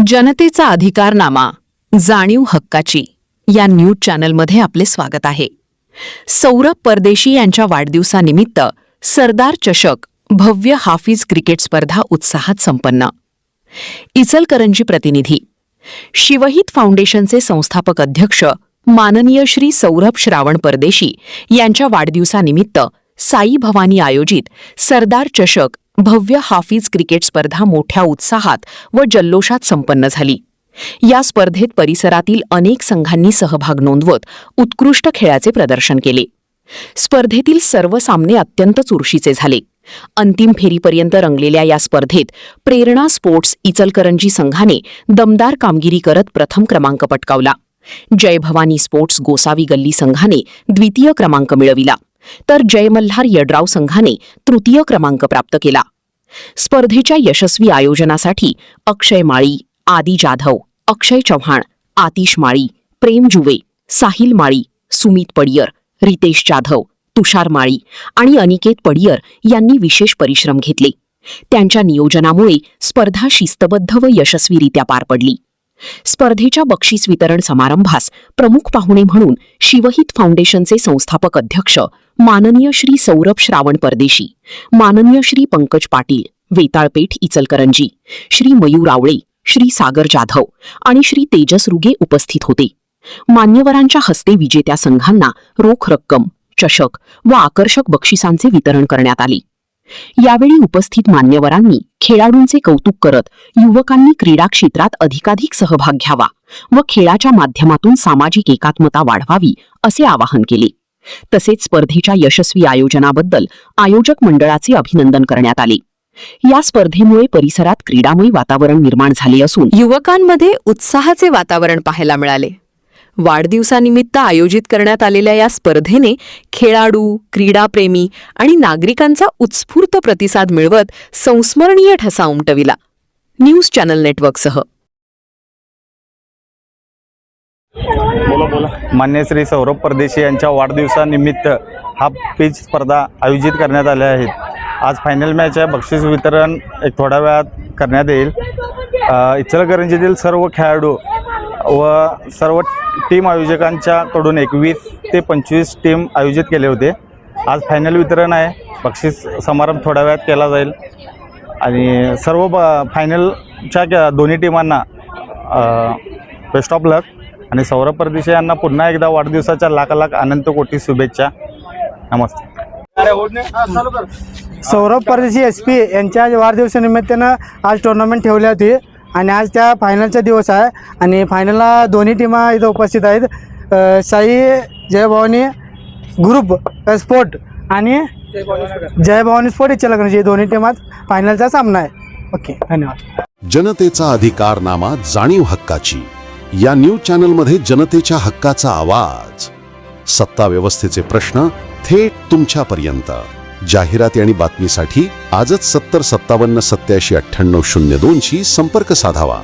जनतेचा अधिकारनामा, जाणीव हक्काची या न्यूज चॅनलमध्ये आपले स्वागत आहे. सौरभ परदेशी यांच्या वाढदिवसानिमित्त सरदार चषक भव्य हाफिज क्रिकेट स्पर्धा उत्साहात संपन्न. इचलकरंजी प्रतिनिधी. शिवहित फाउंडेशनचे संस्थापक अध्यक्ष माननीय श्री सौरभ श्रावण परदेशी यांच्या वाढदिवसानिमित्त साई भवानी आयोजित सरदार चषक भव्य हाफिज क्रिकेट स्पर्धा मोठ्या उत्साहात व जल्लोषात संपन्न झाली. या स्पर्धेत परिसरातील अनेक संघांनी सहभाग नोंदवत उत्कृष्ट खेळाचे प्रदर्शन केले. स्पर्धेतील सर्व सामने अत्यंत चुरशीचे झाले. अंतिम फेरीपर्यंत रंगलेल्या या स्पर्धेत प्रेरणा स्पोर्ट्स इचलकरंजी संघाने दमदार कामगिरी करत प्रथम क्रमांक पटकावला. जय भवानी स्पोर्ट्स गोसावी गल्ली संघाने द्वितीय क्रमांक मिळविला, तर जय मल्हार यड्राव संघाने तृतीय क्रमांक प्राप्त केला. स्पर्धेच्या यशस्वी आयोजनासाठी अक्षय माळी, आदी जाधव, अक्षय चव्हाण, आतिश माळी, प्रेम जुवे, साहिल माळी, सुमित पडियर, रितेश जाधव, तुषार माळी आणि अनिकेत पडियर यांनी विशेष परिश्रम घेतले. त्यांच्या नियोजनामुळे स्पर्धा शिस्तबद्ध व यशस्वीरित्या पार पडली. स्पर्धेच्या बक्षीस वितरण समारंभास प्रमुख पाहुणे म्हणून शिवहित फाउंडेशनचे संस्थापक अध्यक्ष माननीय श्री सौरभ श्रावण परदेशी, माननीय श्री पंकज पाटील, वेताळपेठ इचलकरंजी, श्री मयूर आवळे, श्री सागर जाधव आणि श्री तेजस रुगे उपस्थित होते. मान्यवरांच्या हस्ते विजेत्या संघांना रोख रक्कम, चषक व आकर्षक बक्षिसांचे वितरण करण्यात आले. यावेळी उपस्थित मान्यवरांनी खेळाडूंचे कौतुक करत युवकांनी क्रीडा क्षेत्रात अधिकाधिक सहभाग घ्यावा व खेळाच्या माध्यमातून सामाजिक एकात्मता वाढवावी असे आवाहन केले. तसेच स्पर्धेच्या यशस्वी आयोजनाबद्दल आयोजक मंडळाचे अभिनंदन करण्यात आले. या स्पर्धेमुळे परिसरात क्रीडामय वातावरण निर्माण झाले असून युवकांमध्ये उत्साहाचे वातावरण पाहायला मिळाले. वाढदिवसानिमित्त आयोजित करण्यात आलेल्या या स्पर्धेने खेळाडू, क्रीडाप्रेमी आणि नागरिकांचा उत्स्फूर्त प्रतिसाद मिळवत संस्मरणीय ठसा उमटविला. न्यूज चॅनल नेटवर्कसह. मान्य श्री सौरभ परदेशी यांच्या वाढदिवसानिमित्त हा पिच स्पर्धा आयोजित करण्यात आल्या आहेत. आज फायनल मॅच आहे. बक्षीस वितरण एक थोड्या वेळात करण्यात येईल. इचलकरंजीतील सर्व खेळाडू व सर्व टीम आयोजकांच्याकडून 21 ते 25 टीम आयोजित केले होते. आज फायनल वितरण आहे. बक्षीस समारंभ थोड्या वेळात केला जाईल आणि सर्व फायनलच्या दोन्ही टीमांना बेस्ट ऑफ लक आणि सौरभ परदेशी यांना पुन्हा एकदा वाढदिवसाच्या लाख अनंत कोटी शुभेच्छा. नमस्ते. सौरभ परदेशी SP यांच्या वाढदिवसानिमित्तानं आज टुर्नामेंट ठेवली होती आणि आज त्या फायनलचा दिवस आहे आणि फायनलला दोन्ही टीमा इथं उपस्थित आहेत. साई जय भवानी ग्रुप स्पोर्ट आणि जय भवानी स्पोर्ट इचलकरंजी दोन्ही टीमात फायनलचा सामना आहे. ओके, धन्यवाद. जनतेचा अधिकारनामा, जाणीव हक्काची या न्यूज चॅनलमध्ये जनतेच्या हक्काचा आवाज. सत्ता व्यवस्थेचे प्रश्न थेट तुमच्यापर्यंत. जाहिराती आणि बातमीसाठी आजच 70 57 87 98 02 शी संपर्क साधावा.